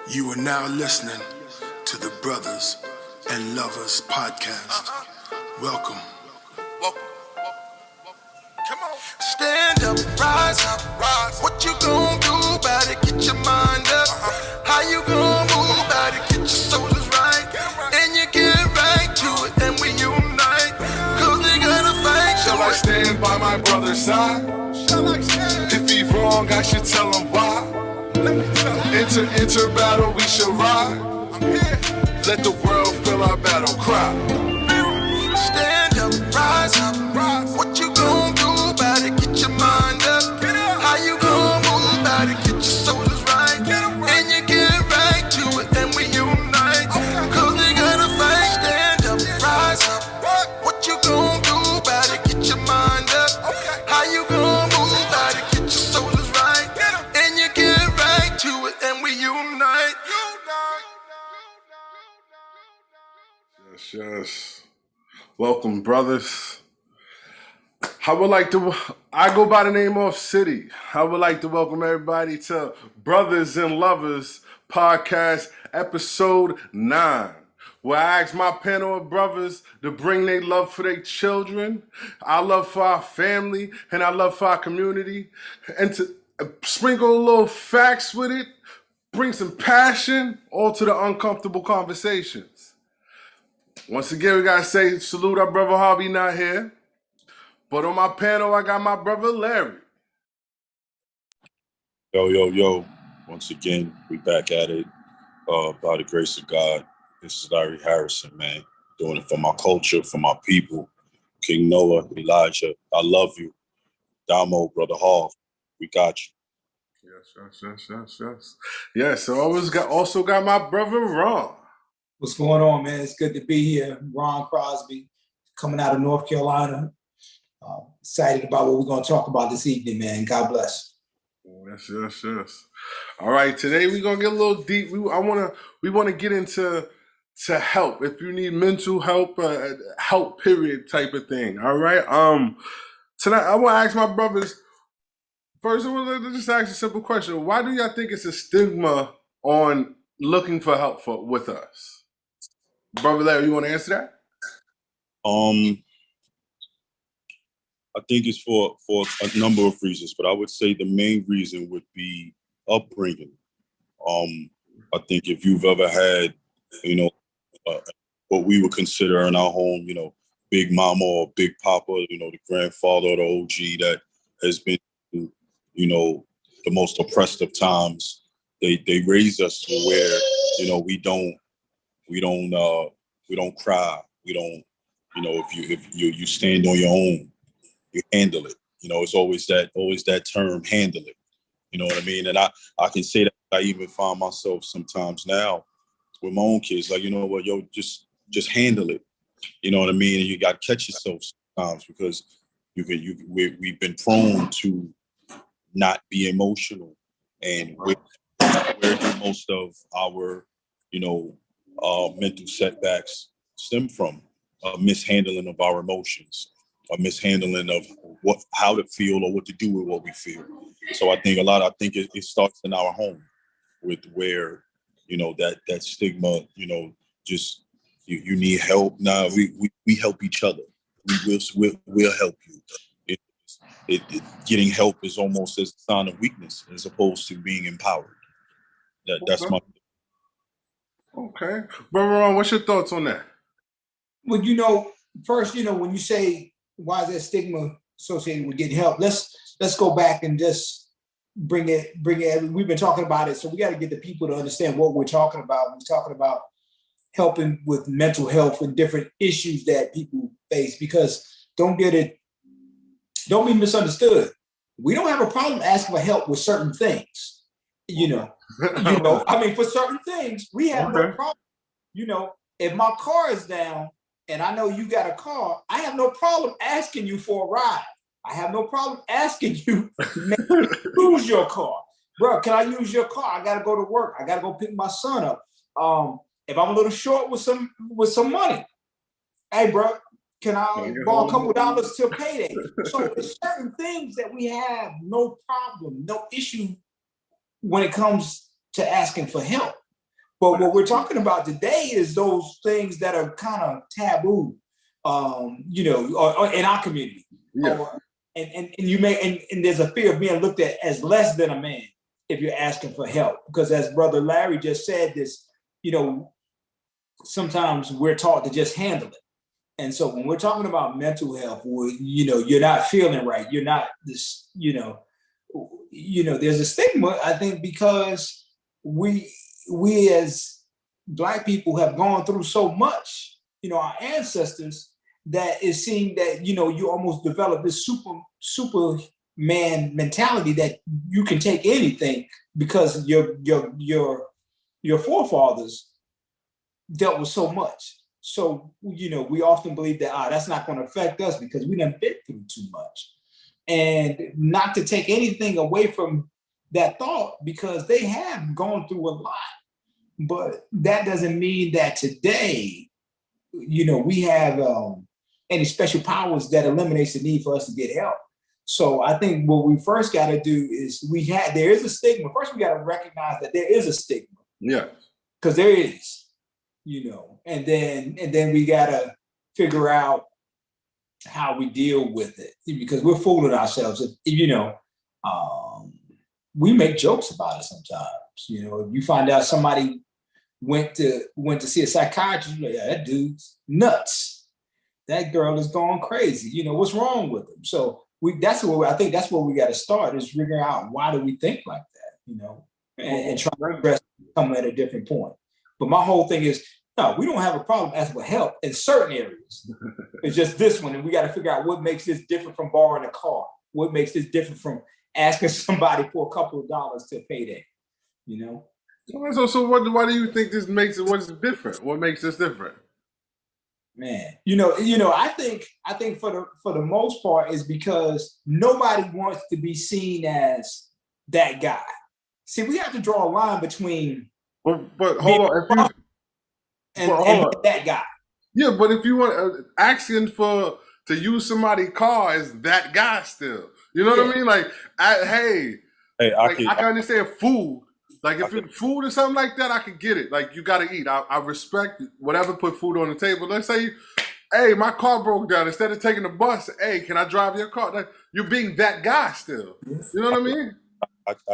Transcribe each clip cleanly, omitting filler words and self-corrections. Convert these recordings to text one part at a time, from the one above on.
You are now listening to the Brothers and Lovers Podcast. Welcome. Come on. Stand up, rise up, rise. What you gonna do about it? Get your mind up. How you gonna move about it? Get your shoulders right. And you get right to it, and we unite. Cause we gotta fight. Shall I stand by my brother's side? If he wrong, I should tell him why. Enter battle, we shall ride. Let the world feel our battle cry. Stand up, rise up, rise. What you gonna do about it? Get your mind up. How you gonna move about it? Get your shoulders right. And you get right to it, and we unite. Cause we gotta fight. Stand up, rise up. What you gonna do about it? Get your mind up. How you gonna move about it? Get your shoulders right. And you get right to it, and we unite. Yes. Welcome, brothers. I go by the name of City. I would like to welcome everybody to Brothers and Lovers Podcast, episode 9, where I ask my panel of brothers to bring their love for their children, our love for our family, and our love for our community, and to sprinkle a little facts with it, bring some passion, all to the uncomfortable conversations. Once again, we gotta say salute our brother Harvey not here. But on my panel, I got my brother Larry. Yo. Once again, we back at it by the grace of God. This is Larry Harrison, man. Doing it for my culture, for my people. King Noah, Elijah, I love you. Damo, Brother Hall, we got you. Yes. Yes, so I also got my brother Ron. What's going on, man? It's good to be here. Ron Crosby, coming out of North Carolina. Excited about what we're going to talk about this evening, man. God bless. Yes. All right, today we're going to get a little deep. We want to get into help. If you need mental help, help period type of thing. All right. Tonight I want to ask my brothers. First, I want to just ask a simple question. Why do y'all think it's a stigma on looking for help with us? Brother Larry, you want to answer that? I think it's for a number of reasons, but I would say the main reason would be upbringing. I think if you've ever had, what we would consider in our home, big mama or big papa, the grandfather or the OG that has been, the most oppressed of times, they raise us to where, we don't cry. We don't, if you stand on your own, you handle it. It's always that term, handle it. You know what I mean? And I can say that I even find myself sometimes now with my own kids, like, just handle it. You know what I mean? And you got to catch yourself sometimes because we've been prone to not be emotional, and where do most of our, mental setbacks stem from? Mishandling of our emotions, a mishandling of how to feel or what to do with what we feel. So I think it starts in our home with where, that stigma, just you need help. Now we help each other. We'll help you. Getting help is almost as a sign of weakness as opposed to being empowered. That's my. Okay. Brother Ron, what's your thoughts on that? Well, first, when you say why is that stigma associated with getting help, let's go back and just bring it. We've been talking about it, so we got to get the people to understand what we're talking about. We're talking about helping with mental health and different issues that people face, because don't be misunderstood. We don't have a problem asking for help with certain things. For certain things, we have no problem. If my car is down and I know you got a car, I have no problem asking you for a ride. I have no problem asking you to use your car. Bro, can I use your car? I got to go to work. I got to go pick my son up. If I'm a little short with some money, hey, bro, can I borrow a couple dollars till payday? So there's certain things that we have no problem, no issue when it comes to asking for help. But what we're talking about today is those things that are kind of taboo, you know, or in our community. Yeah. And you may and there's a fear of being looked at as less than a man if you're asking for help. Because as Brother Larry just said, this, you know, sometimes we're taught to just handle it. And so when we're talking about mental health, you know, you're not feeling right, you're not this, you know, there's a stigma, I think, because we as Black people have gone through so much, you know, our ancestors, that it seemed that, you know, you almost develop this superman mentality that you can take anything because your forefathers dealt with so much. So, you know, we often believe that that's not going to affect us because we done been through too much. And not to take anything away from that thought, because they have gone through a lot. But that doesn't mean that today, you know, we have any special powers that eliminates the need for us to get help. So I think what we first got to do is there is a stigma. First, we got to recognize that there is a stigma. Yeah. Because there is, you know, and then we got to figure out how we deal with it, because we're fooling ourselves. You know, we make jokes about it sometimes. You know, if you find out somebody went to see a psychiatrist, you're like, yeah, that dude's nuts. That girl is going crazy. You know, what's wrong with them? So I think that's where we got to start, is figuring out why do we think like that, you know, and try to address come at a different point. But my whole thing is, no, we don't have a problem asking for help in certain areas. It's just this one, and we got to figure out what makes this different from borrowing a car. What makes this different from asking somebody for a couple of dollars to pay that, you know? So why do you think this makes it? What's different? What makes this different? Man, you know, I think for the most part is because nobody wants to be seen as that guy. See, we have to draw a line between. But hold on, and that guy. Yeah, but if you want asking to use somebody's car is that guy still. You know what I mean? Like, I can understand food. Like, if it's food or something like that, I could get it. Like, you got to eat. I respect whatever put food on the table. Let's say, hey, my car broke down. Instead of taking the bus, hey, can I drive your car? Like, you're being that guy still. You know what I mean?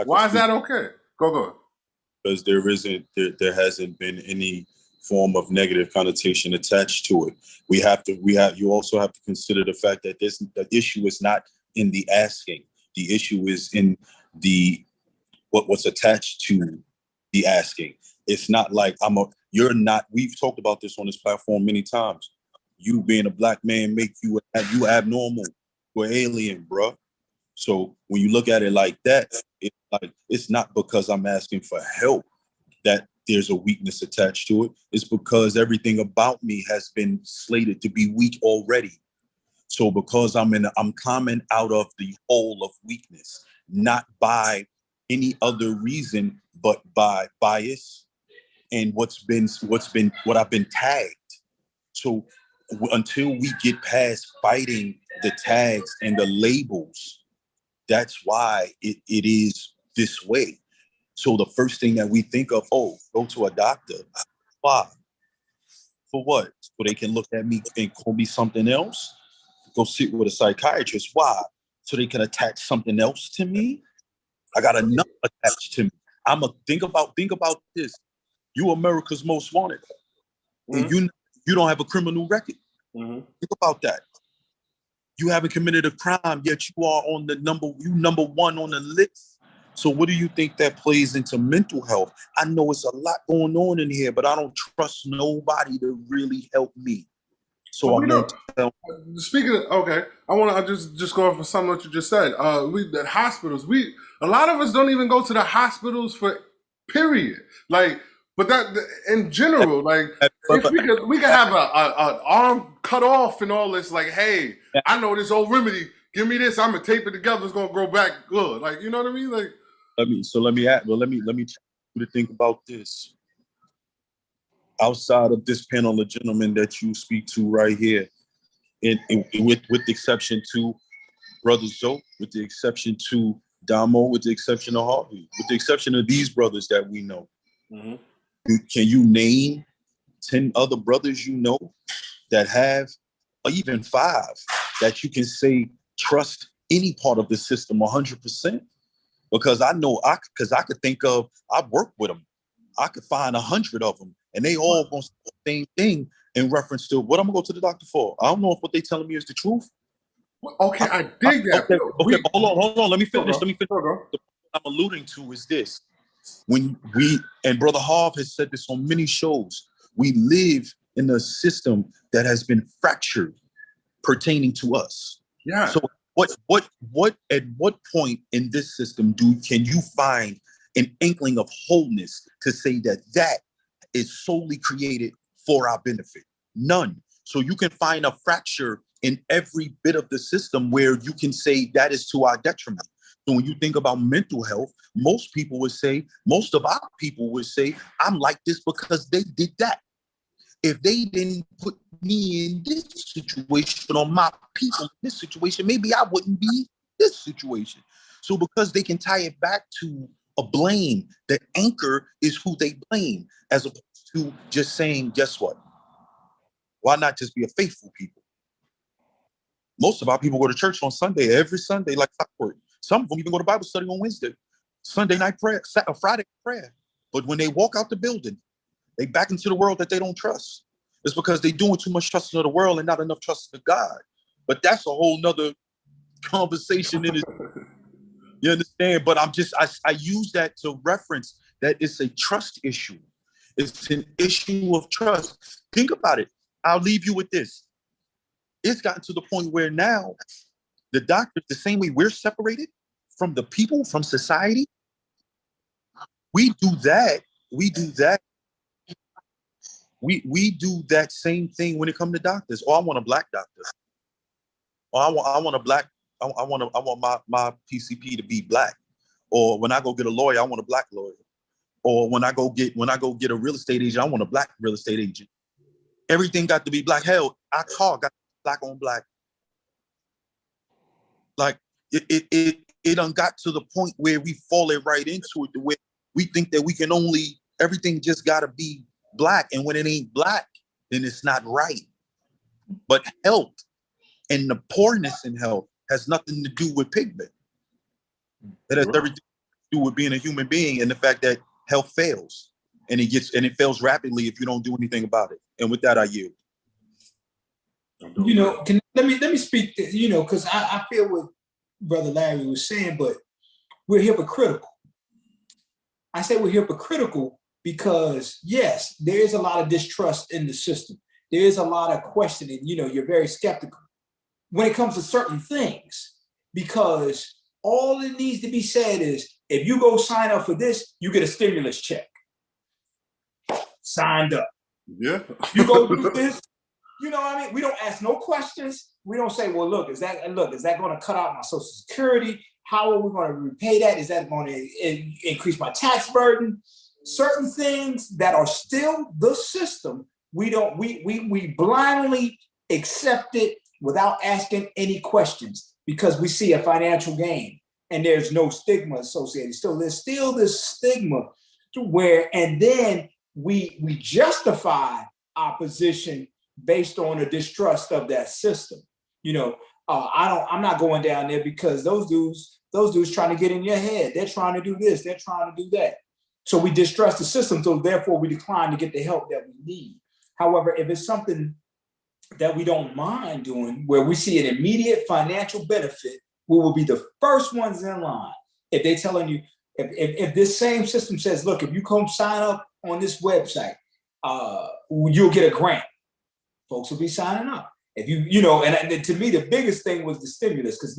Why is that okay? Go. Because there hasn't been any form of negative connotation attached to it. You also have to consider the fact that the issue is not in the asking. The issue is in what's attached to the asking. It's not like we've talked about this on this platform many times. You being a Black man make you abnormal. You're alien, bro. So when you look at it like that, it's not because I'm asking for help that there's a weakness attached to it. It's because everything about me has been slated to be weak already. So because I'm climbing out of the hole of weakness, not by any other reason, but by bias and what I've been tagged. So until we get past fighting the tags and the labels, that's why it is this way. So the first thing that we think of, go to a doctor. Why? For what? So they can look at me and call me something else? Go sit with a psychiatrist. Why? So they can attach something else to me? I got enough attached to me. Think about this. You America's Most Wanted. Mm-hmm. And you don't have a criminal record. Mm-hmm. Think about that. You haven't committed a crime, yet you are on number one on the list. So what do you think that plays into mental health? I know it's a lot going on in here, but I don't trust nobody to really help me. So I'm going to tell. Speaking of, okay, I want to just go off of something that you just said. At hospitals, a lot of us don't even go to the hospitals for period. Like, but that in general, like, if we could have an arm cut off and all this, like, hey, I know this old remedy. Give me this. I'm gonna tape it together. It's gonna grow back good. Like, you know what I mean? Like, let me to think about this. Outside of this panel of gentlemen that you speak to right here, with the exception to Brother Zoe, with the exception to Damo, with the exception of Harvey, with the exception of these brothers that we know, mm-hmm. Can you name 10 other brothers you know that have, or even 5, that you can say trust any part of the system 100%? Because I know I could think of, I've worked with them. I could find 100 of them, and they all gonna say the same thing in reference to what I'm gonna go to the doctor for. I don't know if what they telling me is the truth. Okay, I dig that. Okay, hold on. Let me finish. Okay. The point I'm alluding to is this. When we, and Brother Harv has said this on many shows, we live in a system that has been fractured pertaining to us. Yeah. So at what point in this system can you find an inkling of wholeness to say that is solely created for our benefit? None. So you can find a fracture in every bit of the system where you can say that is to our detriment. So when you think about mental health, most of our people would say, I'm like this because they did that. If they didn't put me in this situation, or my people in this situation, maybe I wouldn't be in this situation. So because they can tie it back to a blame, the anchor is who they blame, as opposed to just saying, guess what? Why not just be a faithful people? Most of our people go to church on Sunday, every Sunday, like clockwork. Some of them even go to Bible study on Wednesday, Sunday night prayer, Friday prayer. But when they walk out the building, they back into the world that they don't trust. It's because they're doing too much trusting of the world and not enough trust of God. But that's a whole nother conversation in it. You understand? But I use that to reference that it's a trust issue. It's an issue of trust. Think about it. I'll leave you with this. It's gotten to the point where now the doctors, the same way we're separated from the people, from society, we do that. We do that same thing when it comes to doctors. Oh, I want a black doctor. Or I want a black. I want my PCP to be black. Or when I go get a lawyer, I want a black lawyer. Or when I go get a real estate agent, I want a black real estate agent. Everything got to be black. Hell, our car got black on black. Like it done got to the point where we falling right into it, the way we think that we can only, everything just gotta be black. And when it ain't black, then it's not right. But health and the poorness in health has nothing to do with pigment. It has everything to do with being a human being and the fact that health fails. And it fails rapidly if you don't do anything about it. And with that, I yield. Let me speak to, because I feel what Brother Larry was saying, but we're hypocritical. I say we're hypocritical because, yes, there is a lot of distrust in the system. There is a lot of questioning. You're very skeptical when it comes to certain things, because all that needs to be said is, if you go sign up for this, you get a stimulus check. Signed up. Yeah. You go do this. You know what I mean? We don't ask no questions. We don't say, well, look, is that going to cut out my Social Security? How are we going to repay that? Is that going to increase my tax burden? Certain things that are still the system, we blindly accept it without asking any questions because we see a financial gain and there's no stigma associated. So there's still this stigma and then we justify our position based on a distrust of that system. I'm not going down there because those dudes trying to get in your head. They're trying to do this. They're trying to do that. So we distrust the system. So therefore we decline to get the help that we need. However, if it's something that we don't mind doing, where we see an immediate financial benefit, we will be the first ones in line. If they're telling you, if this same system says, look, if you come sign up on this website, you'll get a grant. Folks will be signing up. If and to me, the biggest thing was the stimulus, because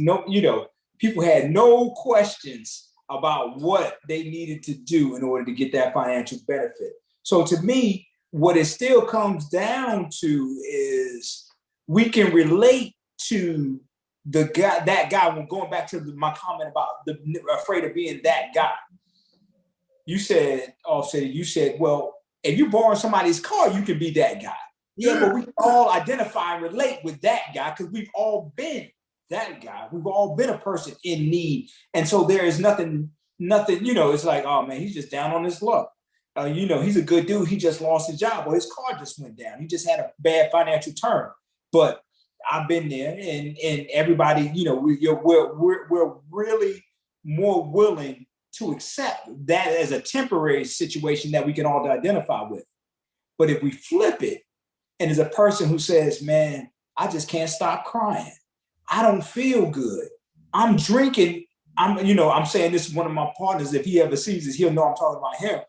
people had no questions about what they needed to do in order to get that financial benefit. So to me, what it still comes down to is we can relate to that guy. Going back to my comment about afraid of being that guy. You said, well, if you borrow somebody's car, you can be that guy. Yeah, but we all identify and relate with that guy because we've all been that guy. We've all been a person in need. And so there is nothing, it's like, oh man, he's just down on his luck. he's a good dude. He just lost his job, or his car just went down. He just had a bad financial turn. But I've been there, and everybody, we're really more willing to accept that as a temporary situation that we can all identify with. But if we flip it, and there's a person who says, man, I just can't stop crying. I don't feel good. I'm drinking. I'm saying this is one of my partners. If he ever sees this, he'll know I'm talking about him,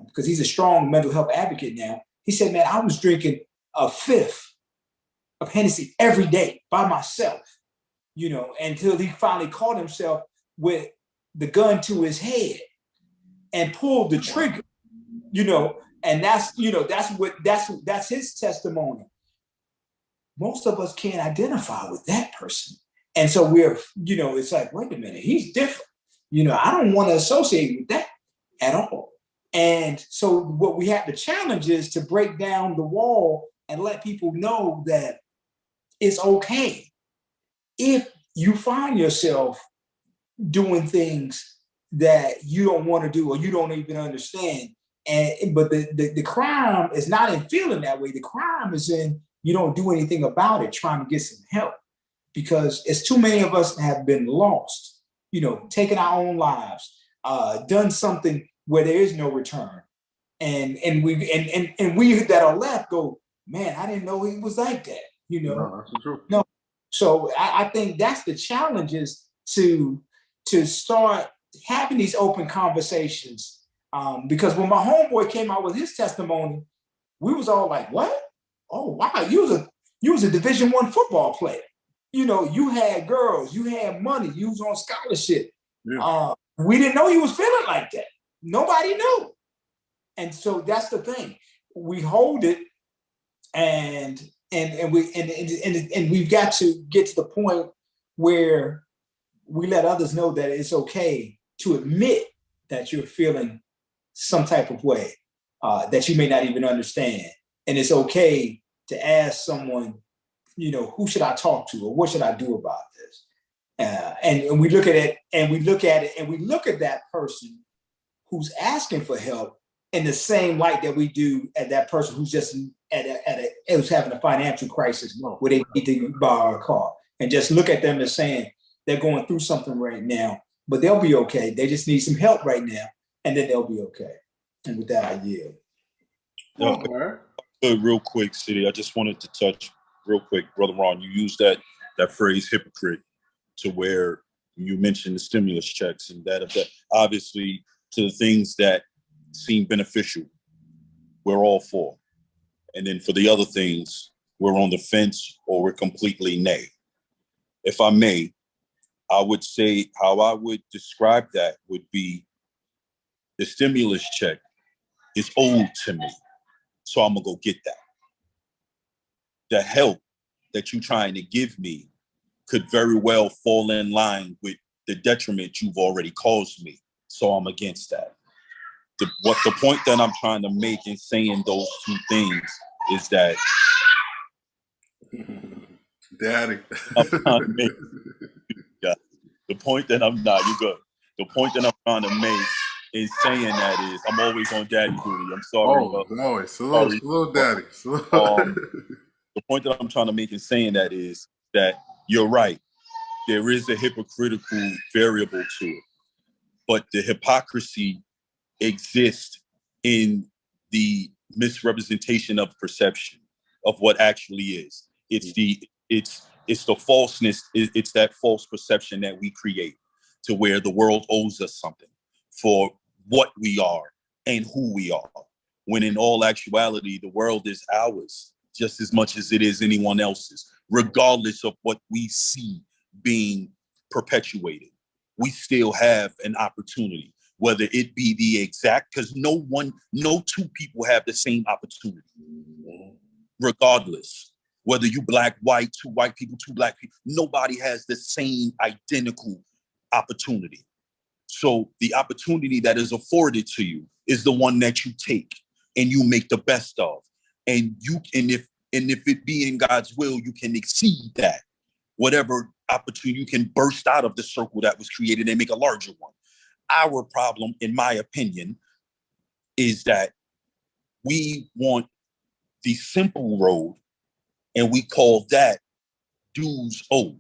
because he's a strong mental health advocate now. He said, man, I was drinking a fifth of Hennessy every day by myself, until he finally caught himself with the gun to his head and pulled the trigger, and that's his testimony. Most of us can't identify with that person. And so we're, it's like, wait a minute, he's different. I don't want to associate with that at all. And so what we have to challenge is to break down the wall and let people know that it's okay if you find yourself doing things that you don't want to do or you don't even understand. But the crime is not in feeling that way. The crime is in you don't do anything about it, trying to get some help, because it's too many of us have been lost, taken our own lives, done something where there is no return. And we that are left go, man, I didn't know he was like that, No, that's true. No. So I think that's the challenge, is to start having these open conversations. Because when my homeboy came out with his testimony, we was all like, what? Oh, wow, you was a Division I football player. You had girls, you had money, you was on scholarship. Yeah. We didn't know you was feeling like that. Nobody knew. And so that's the thing. We hold it, and we've got to get to the point where we let others know that it's okay to admit that you're feeling some type of way that you may not even understand. And it's okay to ask someone, who should I talk to, or what should I do about this? And we look at it, and we look at that person who's asking for help in the same light that we do at that person who's just who's having a financial crisis where they need to borrow a car, and just look at them as saying they're going through something right now, but they'll be okay. They just need some help right now, and then they'll be okay. And with that, I yield. Real quick, City. I just wanted to touch real quick, Brother Ron. You used that phrase hypocrite to where you mentioned the stimulus checks and that obviously to the things that seem beneficial, we're all for. And then for the other things, we're on the fence or we're completely nay. If I may, I would say how I would describe that would be the stimulus check is owed to me. So I'm gonna go get that. The help that you're trying to give me could very well fall in line with the detriment you've already caused me. So I'm against that. The point that I'm trying to make in saying those two things is that Daddy. I'm trying to make, the point that I'm not, you good. The point that I'm trying to make in saying that is I'm always on daddy duty. I'm sorry. No, slow daddy. The point that I'm trying to make in saying that is that you're right. There is a hypocritical variable to it, but the hypocrisy exists in the misrepresentation of perception of what actually is. It's the falseness. It's that false perception that we create to where the world owes us something for what we are and who we are. When in all actuality, the world is ours just as much as it is anyone else's, regardless of what we see being perpetuated. We still have an opportunity, whether it be the exact, because no two people have the same opportunity, regardless. Whether you black, white, two white people, two black people, nobody has the same identical opportunity. So the opportunity that is afforded to you is the one that you take and you make the best of. And if it be in God's will, you can exceed that. Whatever opportunity, you can burst out of the circle that was created and make a larger one. Our problem, in my opinion, is that we want the simple road, and we call that dues owed.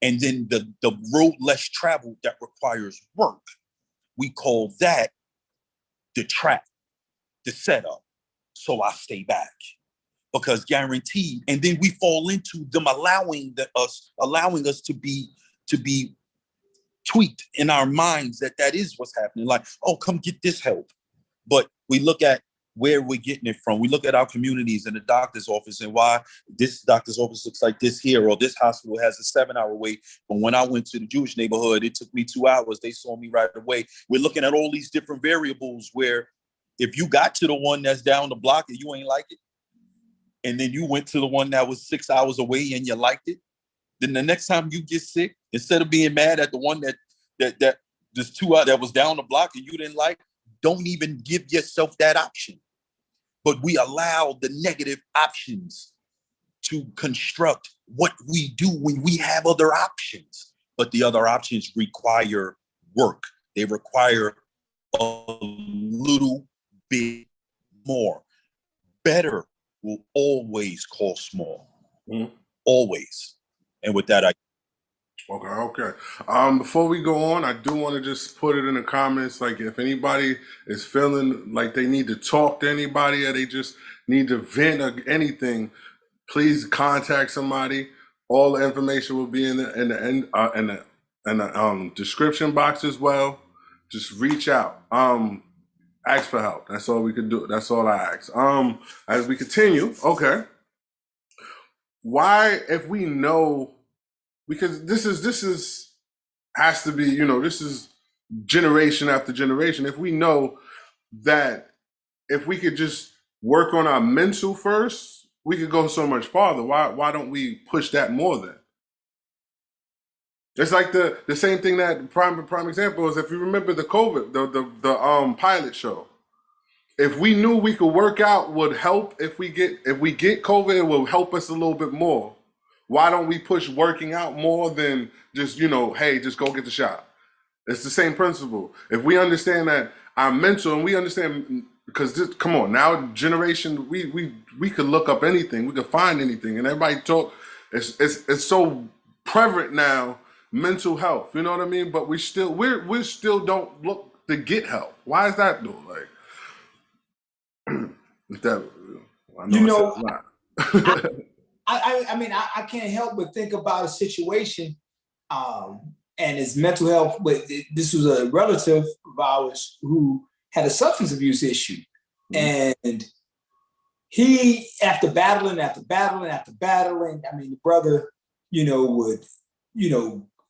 And then the road less traveled that requires work, we call that the trap, the setup. So I stay back, because guaranteed. And then we fall into them allowing us to be tweaked in our minds that is what's happening. Like, oh, come get this help. But we look at where we're getting it from. We look at our communities and the doctor's office, and why this doctor's office looks like this here, or this hospital has a 7-hour wait. But when I went to the Jewish neighborhood, it took me 2 hours. They saw me right away. We're looking at all these different variables where if you got to the one that's down the block and you ain't like it, and then you went to the one that was 6 hours away and you liked it, then the next time you get sick, instead of being mad at the one that just 2 hours that was down the block and you didn't like, don't even give yourself that option. But we allow the negative options to construct what we do when we have other options. But the other options require work. They require a little bit more. Better will always cost more. Mm-hmm. Always. And with that, Okay. Before we go on, I do want to just put it in the comments, like if anybody is feeling like they need to talk to anybody or they just need to vent or anything, please contact somebody. All the information will be in the description box as well. Just reach out. Ask for help. That's all we could do. That's all I ask. As we continue, okay. Why, if we know, because this has to be, this is generation after generation. If we know that if we could just work on our mental first, we could go so much farther. Why don't we push that more then? It's like the same thing that prime example is, if you remember the COVID, the pilot show. If we knew we could work out would help, if we get COVID, it will help us a little bit more. Why don't we push working out more than just, hey, just go get the shot? It's the same principle. If we understand that our mental, and we understand, because come on, now generation, we could look up anything, we could find anything, and everybody talk. It's so prevalent now, mental health. You know what I mean? But we still don't look to get help. Why is that though? Like, that, I know I said a lot. I mean, I can't help but think about a situation, and it's mental health. But this was a relative of ours who had a substance abuse issue, and he, after battling, I mean, the brother, would,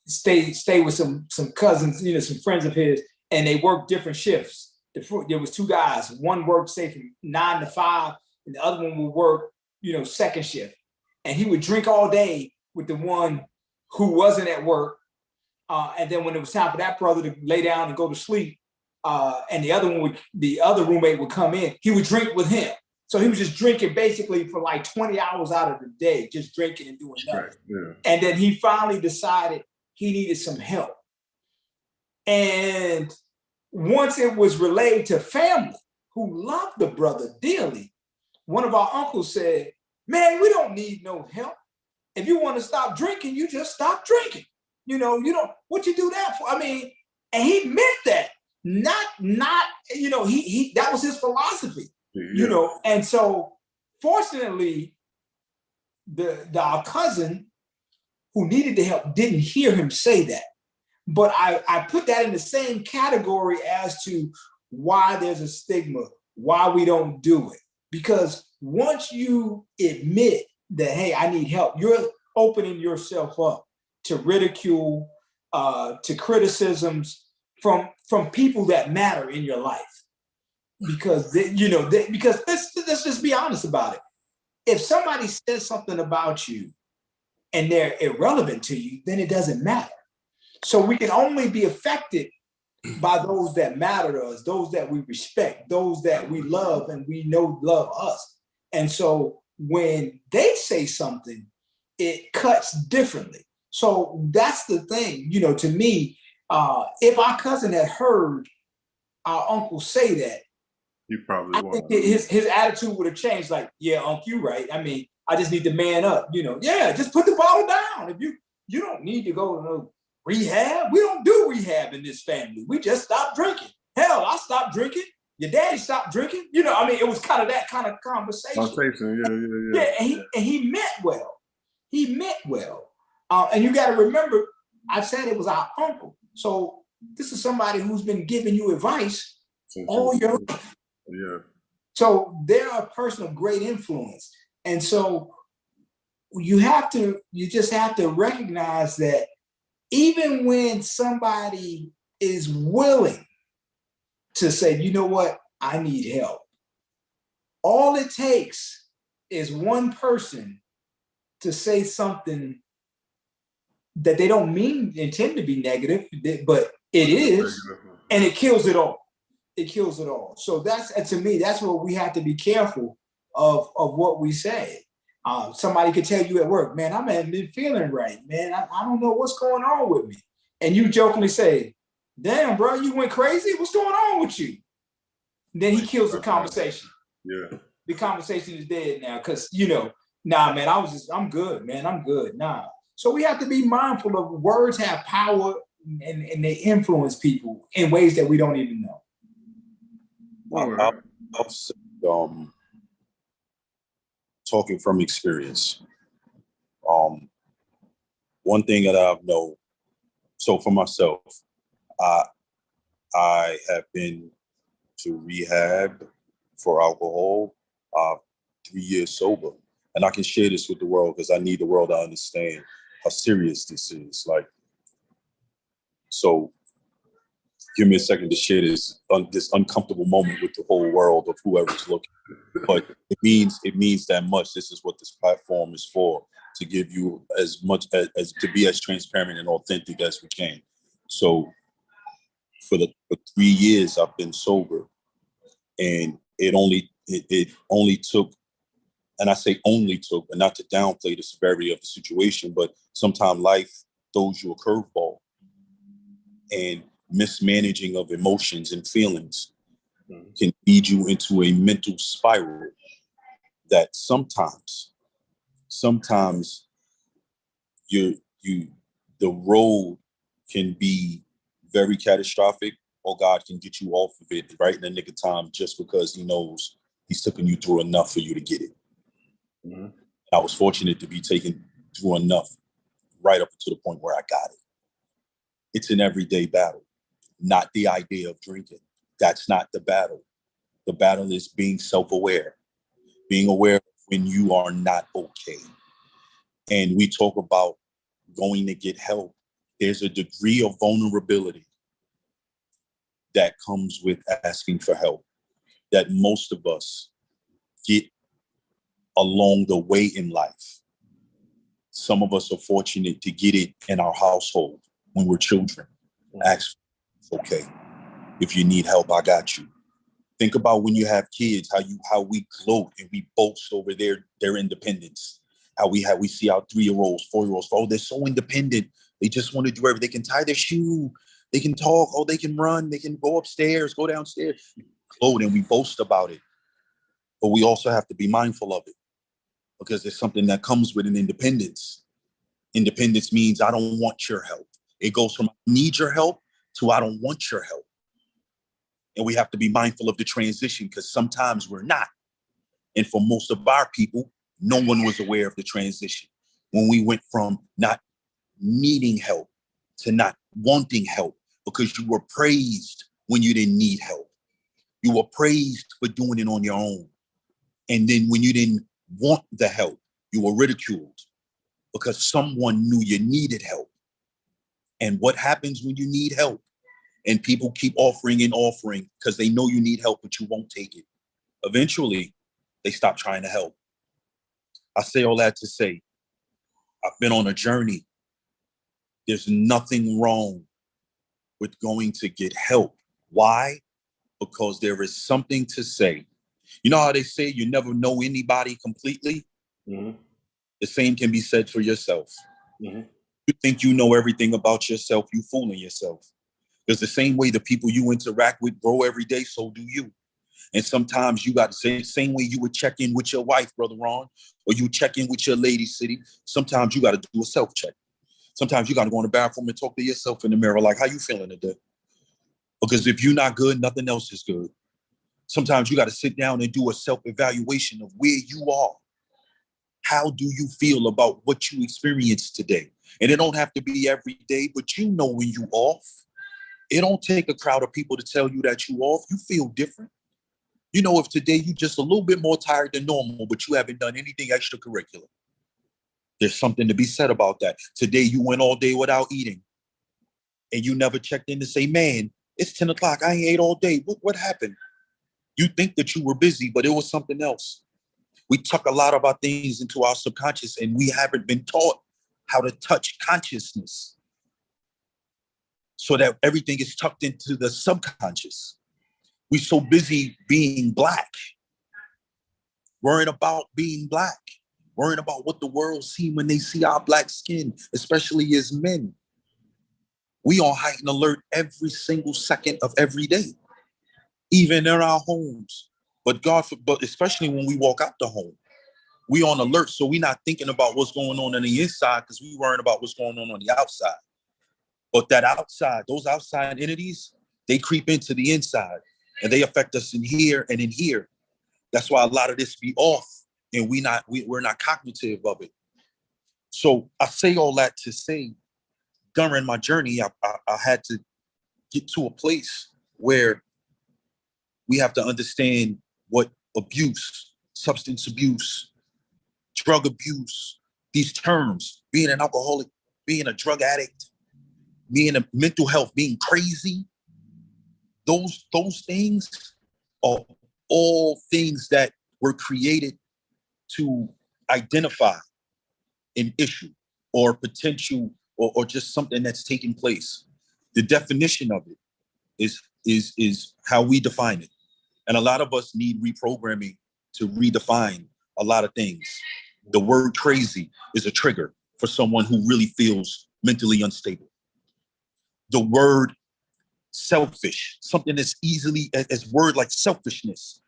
stay with some cousins, some friends of his, and they worked different shifts. There was 2 guys. One worked, say, from 9 to 5, and the other one would work, second shift. And he would drink all day with the one who wasn't at work. And then when it was time for that brother to lay down and go to sleep, and the other roommate would come in, he would drink with him. So he was just drinking basically for like 20 hours out of the day, just drinking and doing nothing. Right, yeah. And then he finally decided he needed some help. And once it was relayed to family who loved the brother dearly, one of our uncles said, "Man, we don't need no help. If you want to stop drinking, you just stop drinking. You don't, what you do that for?" I mean, and he meant that. Not, he that was his philosophy, yeah. And so fortunately, our cousin who needed the help didn't hear him say that. But I put that in the same category as to why there's a stigma, why we don't do it. Because once you admit that, hey, I need help, you're opening yourself up to ridicule, to criticisms from people that matter in your life. Because, because let's just be honest about it. If somebody says something about you and they're irrelevant to you, then it doesn't matter. So we can only be affected by those that matter to us, those that we respect, those that we love and we know love us. And so when they say something, it cuts differently. So that's the thing, to me, if our cousin had heard our uncle say that, He probably I won't. think his attitude would have changed. Like, yeah, Unc, you right. I mean, I just need to man up. Yeah, just put the bottle down. If you don't need to go to rehab. We don't do rehab in this family. We just stop drinking. Hell, I stopped drinking. Your daddy stopped drinking. I mean, it was kind of that kind of conversation. Yeah. And he meant well. He meant well. And you got to remember, I said it was our uncle. So this is somebody who's been giving you advice all your life. Yeah. So they're a person of great influence. And so you just have to recognize that even when somebody is willing to say, you know what, I need help, all it takes is one person to say something that they don't intend to be negative, but it is, and it kills it all. It kills it all. So to me, that's what we have to be careful of what we say. Somebody could tell you at work, man, I haven't been feeling right, man. I don't know what's going on with me. And you jokingly say, damn, bro, you went crazy? What's going on with you? Then he kills the conversation. Yeah. The conversation is dead now because, nah, man, I'm good, man. I'm good. Nah. So we have to be mindful of words have power and they influence people in ways that we don't even know. Talking from experience, one thing that I know, so for myself, I have been to rehab for alcohol, 3 years sober, and I can share this with the world because I need the world to understand how serious this is. Like, so give me a second to share this uncomfortable moment with the whole world of whoever's looking. But it means that much. This is what this platform is for, to give you as much as to be as transparent and authentic as we can. So for 3 years I've been sober, and it only took, and I say only took, and not to downplay the severity of the situation, but sometimes life throws you a curveball, and mismanaging of emotions and feelings can lead you into a mental spiral that sometimes the road can be very catastrophic, or God can get you off of it right in the nick of time just because he knows he's taken you through enough for you to get it. Mm-hmm. I was fortunate to be taken through enough right up to the point where I got it. It's an everyday battle, not the idea of drinking. That's not the battle. The battle is being self-aware, being aware when you are not okay. And we talk about going to get help. There's a degree of vulnerability that comes with asking for help that most of us get along the way in life. Some of us are fortunate to get it in our household when we're children. Ask, okay, if you need help, I got you. Think about when you have kids, how we gloat and we boast over their independence. How we see our 3-year-olds, 4-year-olds, oh, they're so independent. They just want to do everything. They can tie their shoe, they can talk, oh, they can run, they can go upstairs, go downstairs. Gloat and we boast about it. But we also have to be mindful of it, because there's something that comes with an independence. Independence means I don't want your help. It goes from I need your help to I don't want your help. And we have to be mindful of the transition, because sometimes we're not. And for most of our people, no one was aware of the transition. When we went from not needing help to not wanting help, because you were praised when you didn't need help. You were praised for doing it on your own. And then when you didn't want the help, you were ridiculed because someone knew you needed help. And what happens when you need help? And people keep offering and offering because they know you need help, but you won't take it. Eventually, they stop trying to help. I say all that to say, I've been on a journey. There's nothing wrong with going to get help. Why? Because there is something to say. You know how they say you never know anybody completely? Mm-hmm. The same can be said for yourself. Mm-hmm. You think you know everything about yourself, you fooling yourself. Because the same way the people you interact with grow every day, so do you. And sometimes you got to say the same way you would check in with your wife, Brother Ron, or you check in with your lady, City. Sometimes you got to do a self-check. Sometimes you got to go in the bathroom and talk to yourself in the mirror, like, how you feeling today? Because if you're not good, nothing else is good. Sometimes you got to sit down and do a self-evaluation of where you are. How do you feel about what you experienced today? And it don't have to be every day, but you know when you off. It don't take a crowd of people to tell you that you off. You feel different. You know, if today you just a little bit more tired than normal, but you haven't done anything extracurricular. There's something to be said about that. Today you went all day without eating and you never checked in to say, man, it's 10 o'clock. I ain't ate all day. What happened? You think that you were busy, but it was something else. We tuck a lot of our things into our subconscious and we haven't been taught how to touch consciousness so that everything is tucked into the subconscious. We're so busy being Black, worrying about being Black, worrying about what the world see when they see our Black skin, especially as men. We on heightened alert every single second of every day, even in our homes. But especially when we walk out the home, we on alert. So we're not thinking about what's going on the inside because we worrying about what's going on the outside. But that outside, those outside entities, they creep into the inside and they affect us in here and in here. That's why a lot of this be off and we're not cognitive of it. So I say all that to say, during my journey, I had to get to a place where we have to understand what abuse, substance abuse, drug abuse, these terms, being an alcoholic, being a drug addict, being a mental health, being crazy, those things are all things that were created to identify an issue or potential or just something that's taking place. The definition of it is how we define it. And a lot of us need reprogramming to redefine a lot of things. The word crazy is a trigger for someone who really feels mentally unstable. The word selfish, something that's easily as word like selfishness,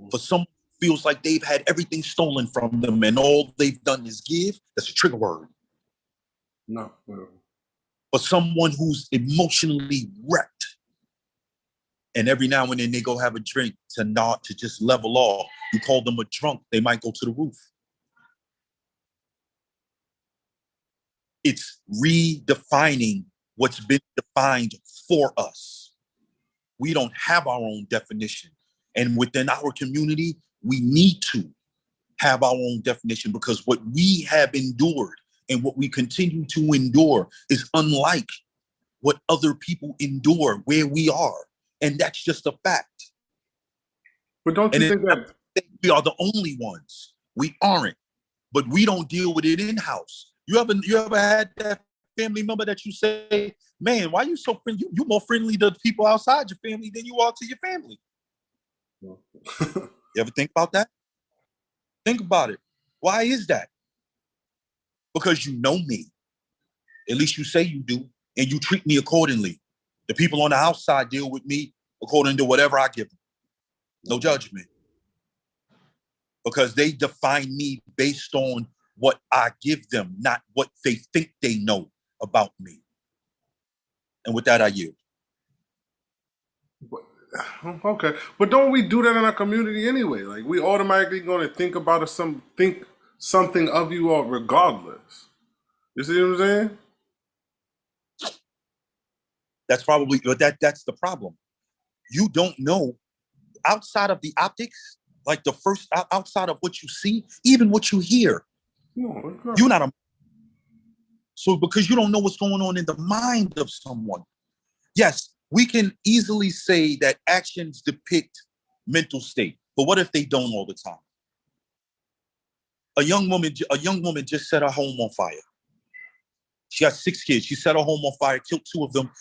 for someone who feels like they've had everything stolen from them and all they've done is give, that's a trigger word. No. For someone who's emotionally wrecked and every now and then they go have a drink to just level off, you call them a drunk, they might go to the roof. It's redefining what's been defined for us. We don't have our own definition. And within our community, we need to have our own definition because what we have endured and what we continue to endure is unlike what other people endure where we are. And that's just a fact. But don't you think that we are the only ones? We aren't, but we don't deal with it in-house. You ever had that family member that you say, man, why are you so friendly? You more friendly to people outside your family than you are to your family. You ever think about that? Think about it. Why is that? Because you know me. At least you say you do, and you treat me accordingly. The people on the outside deal with me according to whatever I give them. No judgment. Because they define me based on what I give them, not what they think they know about me. And with that, I yield. Okay, but don't we do that in our community anyway? Like we automatically going to think about think something of you all regardless. You see what I'm saying? That's probably that's the problem. You don't know outside of the optics, like the first outside of what you see, even what you hear. No, you're not so because you don't know what's going on in the mind of someone. Yes, we can easily say that actions depict mental state, but what if they don't all the time? A young woman just set her home on fire. She got 6 kids. She set her home on fire, killed 2 of them.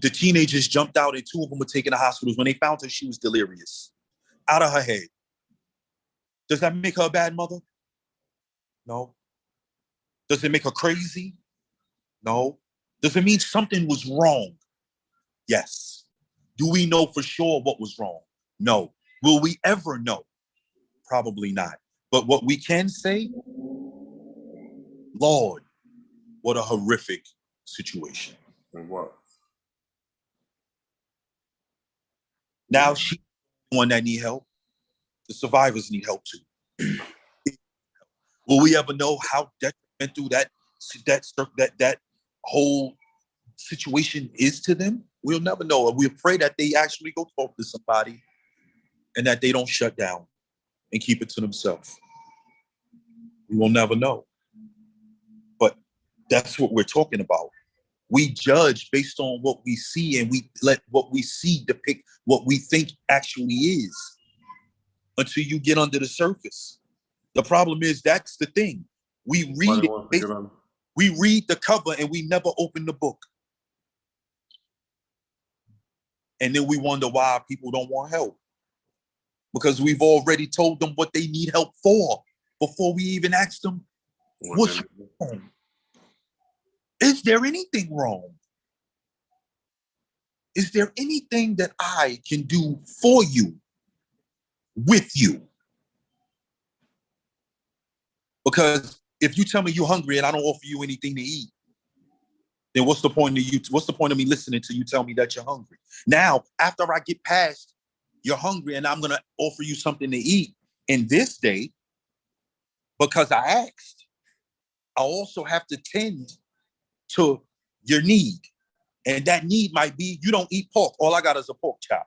The teenagers jumped out and 2 of them were taken to hospitals. When they found her, she was delirious, out of her head. Does that make her a bad mother? No. Does it make her crazy? No. Does it mean something was wrong? Yes. Do we know for sure what was wrong? No. Will we ever know? Probably not. But what we can say, Lord, what a horrific situation. It was. Now she's the one that need help. The survivors need help too. Will we ever know how detrimental that whole situation is to them? We'll never know. We pray that they actually go talk to somebody and that they don't shut down and keep it to themselves. We will never know. But that's what we're talking about. We judge based on what we see, and we let what we see depict what we think actually is until you get under the surface. The problem is that's the thing. We read we read the cover and we never open the book. And then we wonder why people don't want help. Because we've already told them what they need help for before we even ask them, what's wrong? Is there anything wrong? Is there anything that I can do for you, with you? Because if you tell me you're hungry and I don't offer you anything to eat, then what's the point of you? What's the point of me listening to you tell me that you're hungry? Now, after I get past you're hungry and I'm going to offer you something to eat in this day, because I asked, I also have to tend to your need. And that need might be, you don't eat pork. All I got is a pork chop.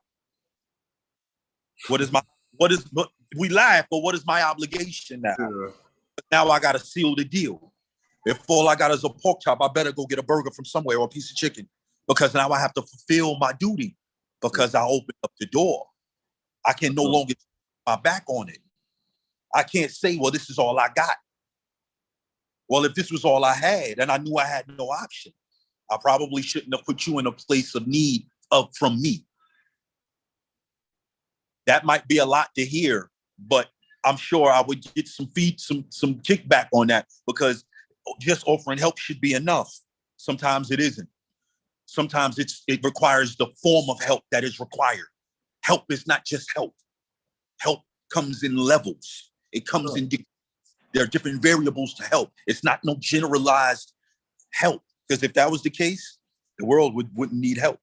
We laugh, but what is my obligation now? Yeah. Now I got to seal the deal. If all I got is a pork chop, I better go get a burger from somewhere or a piece of chicken, because now I have to fulfill my duty because I opened up the door. I can no longer turn my back on it. I can't say, well, this is all I got. Well, if this was all I had and I knew I had no option, I probably shouldn't have put you in a place of need from me. That might be a lot to hear, but I'm sure I would get some kickback on that, because just offering help should be enough. Sometimes it isn't. Sometimes it requires the form of help that is required. Help is not just help. Help comes in levels. It comes in, there are different variables to help. It's not no generalized help, because if that was the case, the world wouldn't need help.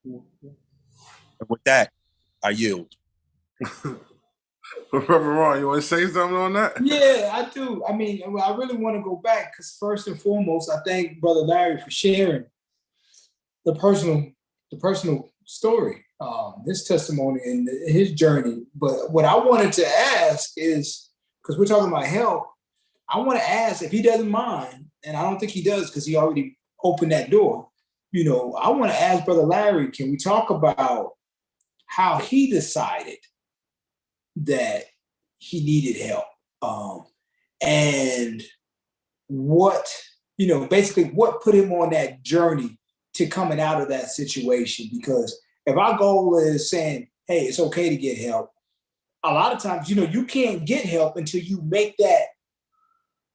And with that, I yield. Reverend Ron, you want to say something on that? Yeah, I do. I mean, I really want to go back, because first and foremost, I thank Brother Larry for sharing the personal story, his testimony and his journey. But what I wanted to ask is, because we're talking about help, I want to ask, if he doesn't mind, and I don't think he does because he already opened that door, I want to ask Brother Larry, can we talk about how he decided that he needed help, and what, basically what put him on that journey to coming out of that situation? Because if our goal is saying, hey, it's okay to get help, a lot of times, you can't get help until you make that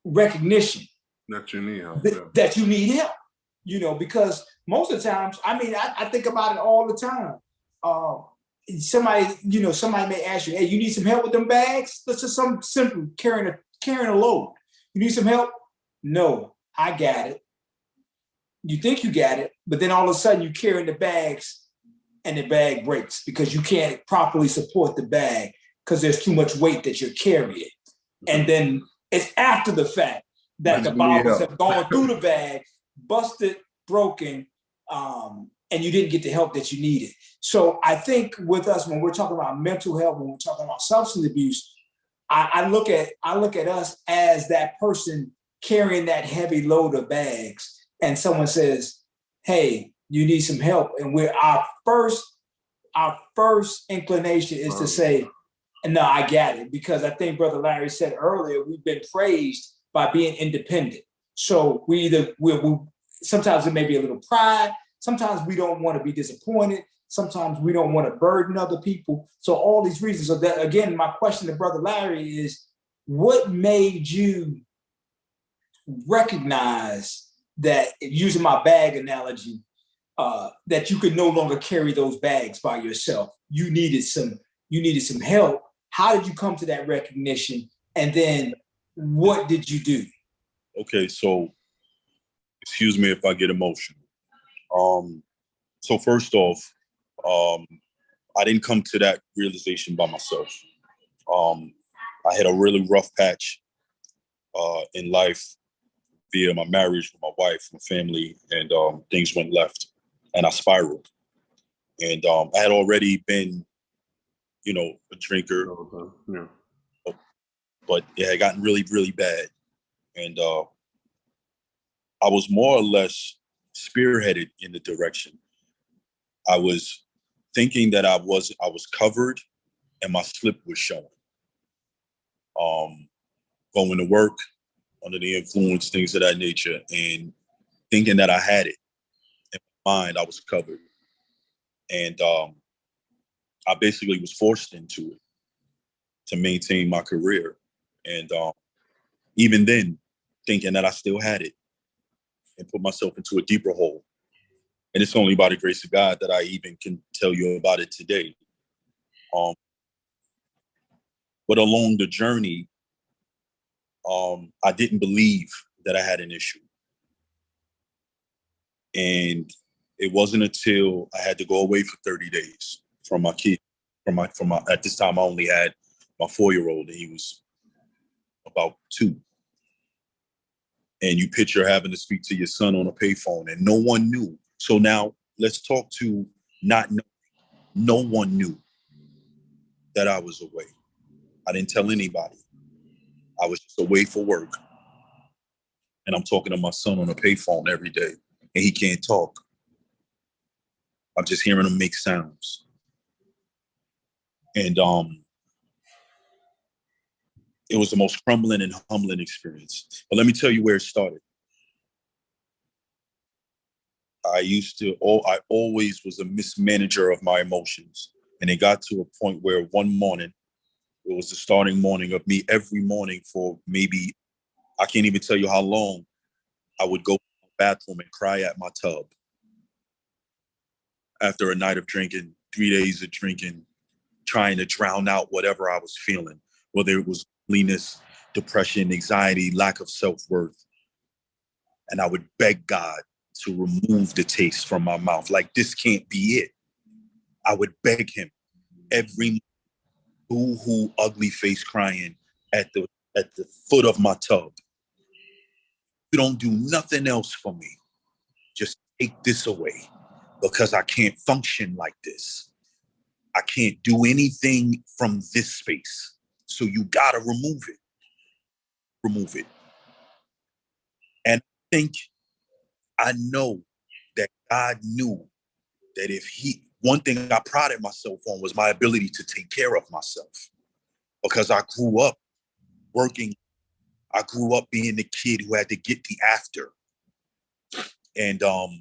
recognition that you need help. That you need help, because most of the times, I think about it all the time. Somebody may ask you, hey, you need some help with them bags? That's just something simple, carrying a load. You need some help? No, I got it. You think you got it, but then all of a sudden you're carrying the bags and the bag breaks because you can't properly support the bag because there's too much weight that you're carrying. And then it's after the fact that the bottles have gone through the bag, busted, broken, and you didn't get the help that you needed. So I think with us, when we're talking about mental health, when we're talking about substance abuse, I look at us as that person carrying that heavy load of bags, and someone says, hey, you need some help. And our first inclination is to say, no, I got it. Because I think Brother Larry said earlier, we've been praised by being independent. So we sometimes it may be a little pride. Sometimes we don't want to be disappointed. Sometimes we don't want to burden other people. So all these reasons. So that, again, my question to Brother Larry is, what made you recognize that, using my bag analogy, that you could no longer carry those bags by yourself. You needed some help. How did you come to that recognition? And then what did you do? Okay, so excuse me if I get emotional. So first off, I didn't come to that realization by myself. I had a really rough patch in life via my marriage with my wife, my family, and things went left, and I spiraled. And I had already been, a drinker, but it had gotten really, really bad, and I was more or less spearheaded in the direction. I was thinking that I was covered, and my slip was showing. Going to work under the influence, things of that nature, and thinking that I had it. In my mind, I was covered. And I basically was forced into it to maintain my career. And even then, thinking that I still had it, and put myself into a deeper hole. And it's only by the grace of God that I even can tell you about it today. But along the journey, I didn't believe that I had an issue. And it wasn't until I had to go away for 30 days from my kid, at this time I only had my 4-year-old, and he was about 2. And you picture having to speak to your son on a payphone, and no one knew. So now let's talk to not knowing. No one knew that I was away. I didn't tell anybody. I was just away for work. And I'm talking to my son on a payphone every day, and he can't talk. I'm just hearing him make sounds. And it was the most crumbling and humbling experience. But let me tell you where it started. I always was a mismanager of my emotions. And it got to a point where one morning, it was the starting morning of me every morning for maybe, I can't even tell you how long, I would go to the bathroom and cry at my tub. After a night of drinking, 3 days of drinking, trying to drown out whatever I was feeling, whether it was loneliness, depression, anxiety, lack of self-worth. And I would beg God to remove the taste from my mouth. Like, this can't be it. I would beg him every boo-hoo, ugly face crying at the foot of my tub. You don't do nothing else for me. Just take this away, because I can't function like this. I can't do anything from this space. So you gotta remove it. Remove it. And I know that God knew that one thing I prided myself on was my ability to take care of myself, because I grew up working. I grew up being the kid who had to get the after. And I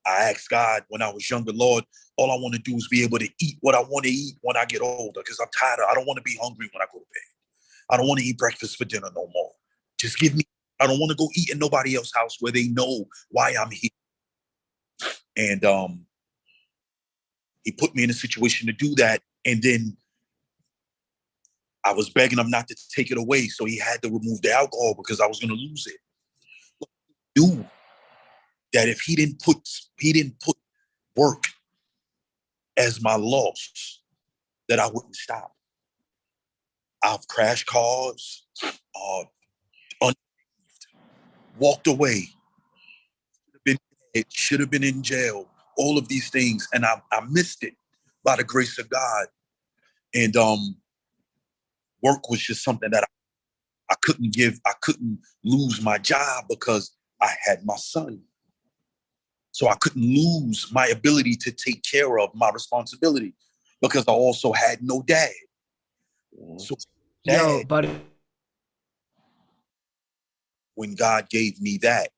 asked God when I was younger, Lord, all I want to do is be able to eat what I want to eat when I get older, because I'm tired. I don't want to be hungry when I go to bed. I don't want to eat breakfast for dinner no more. Just give me, I don't want to go eat in nobody else's house where they know why I'm here. And he put me in a situation to do that. And then I was begging him not to take it away. So he had to remove the alcohol because I was going to lose it. He knew that if he didn't put work as my loss, that I wouldn't stop. I've crashed cars, walked away, should have been in jail, all of these things. And I missed it by the grace of God. And work was just something that I couldn't give. I couldn't lose my job because I had my son. So I couldn't lose my ability to take care of my responsibility because I also had no dad. So Yo, buddy. When God gave me that,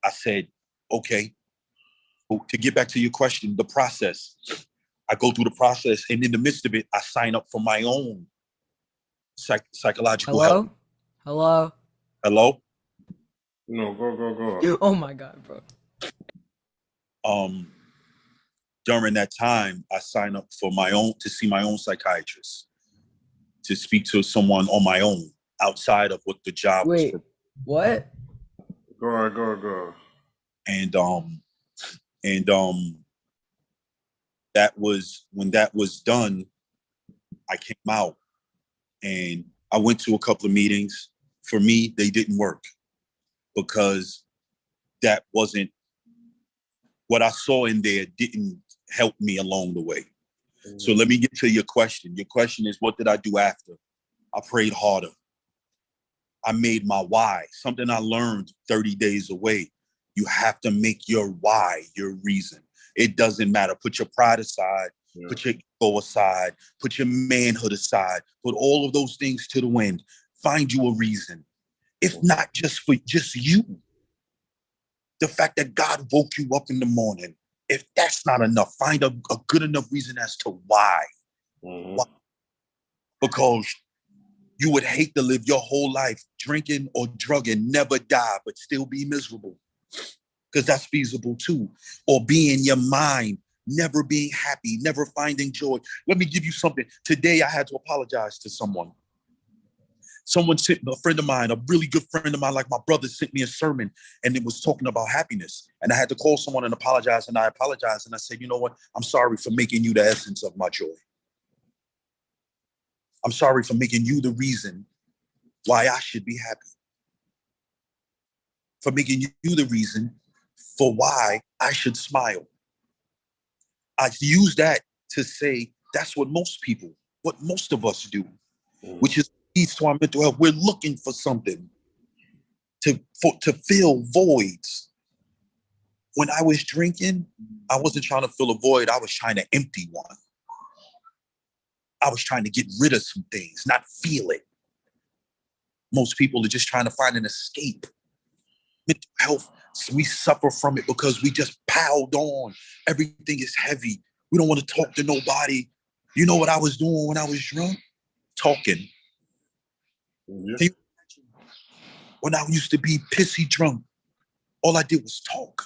I said, okay. So to get back to your question, the process, I go through the process, and in the midst of it, I sign up for my own psychological help. Hello? Hello? No, go. Oh my God, bro. During that time, I signed up for to see my own psychiatrist, to speak to someone on my own outside of what the job Wait, was. what? Go on. And that was, when that was done, I came out and I went to a couple of meetings. For me, they didn't work because that wasn't what I saw in there, didn't help me along the way. Mm-hmm. So let me get to your question. Your question is, what did I do after? I prayed harder. I made my why, something I learned 30 days away. You have to make your why your reason. It doesn't matter. Put your pride aside, put your ego aside, put your manhood aside, put all of those things to the wind. Find you a reason. If not just for just you. The fact that God woke you up in the morning, if that's not enough, find a good enough reason as to why. Mm-hmm. Why? Because you would hate to live your whole life drinking or drugging, never die, but still be miserable. Because that's feasible too. Or be in your mind, never being happy, never finding joy. Let me give you something. Today I had to apologize to someone. Someone sent me, a friend of mine, a really good friend of mine, like my brother, sent me a sermon and it was talking about happiness. And I had to call someone and apologize. And I apologized. And I said, you know what? I'm sorry for making you the essence of my joy. I'm sorry for making you the reason why I should be happy. For making you the reason for why I should smile. I use that to say that's what most of us do, which is leads to our mental health. We're looking for something to fill voids. When I was drinking, I wasn't trying to fill a void. I was trying to empty one. I was trying to get rid of some things, not feel it. Most people are just trying to find an escape. Mental health, we suffer from it because we just piled on. Everything is heavy. We don't want to talk to nobody. You know what I was doing when I was drunk? Talking. Yeah. When I used to be pissy drunk, all I did was talk.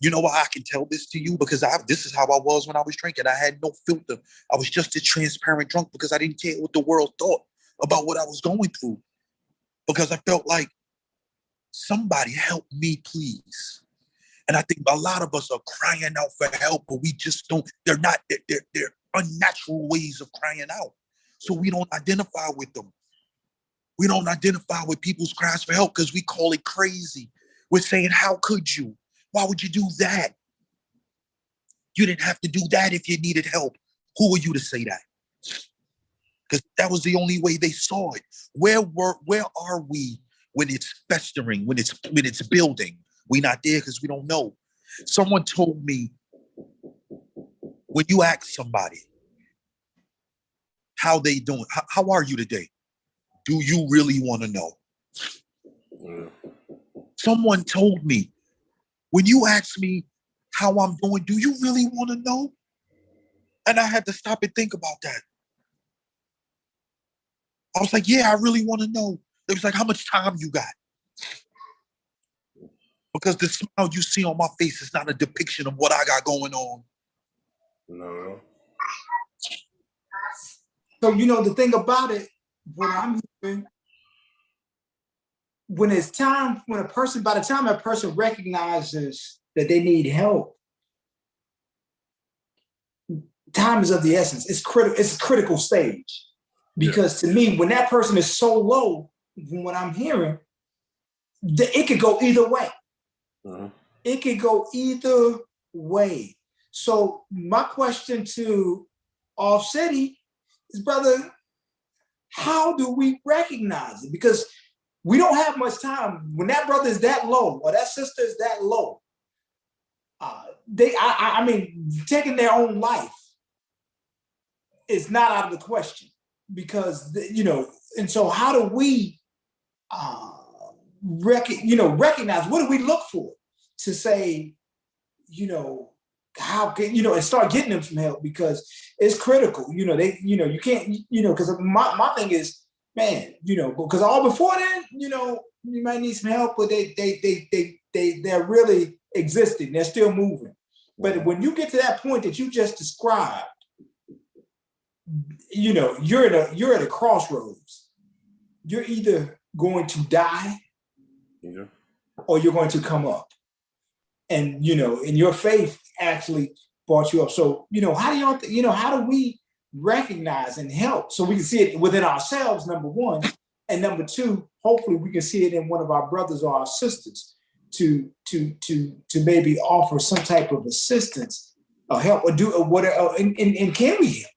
You know why I can tell this to you? Because this is how I was when I was drinking. I had no filter. I was just a transparent drunk because I didn't care what the world thought about what I was going through. Because I felt like, somebody help me, please. And I think a lot of us are crying out for help, but we just don't. They're unnatural ways of crying out. So we don't identify with them. We don't identify with people's cries for help because we call it crazy. We're saying, how could you? Why would you do that? You didn't have to do that if you needed help. Who are you to say that? Because that was the only way they saw it. Where are we when it's festering, when it's building? We're not there because we don't know. Someone told me, when you ask somebody how they doing, how are you today? Do you really want to know? Yeah. Someone told me, when you ask me how I'm doing, do you really want to know? And I had to stop and think about that. I was like, yeah, I really want to know. It was like, how much time you got? Because the smile you see on my face is not a depiction of what I got going on. No. So, the thing about it, what I'm hearing, by the time a person recognizes that they need help, time is of the essence. It's a critical stage. Because to me, when that person is so low, from what I'm hearing, it could go either way. Uh-huh. It could go either way. So my question to Off City is, brother, how do we recognize it? Because we don't have much time. When that brother is that low or that sister is that low, taking their own life is not out of the question. Because, and so how do we recognize, what do we look for to say, how can, and start getting them some help, because it's critical. You can't, because my thing is, man, because all before then, you might need some help, but they're really existing. They're still moving. But when you get to that point that you just described, you know, you're at a crossroads. You're either going to die or you're going to come up. And, you know, and your faith actually brought you up. So, you know, how do we recognize and help so we can see it within ourselves, number one, and number two, hopefully we can see it in one of our brothers or our sisters to maybe offer some type of assistance or help or do or whatever. And can we help?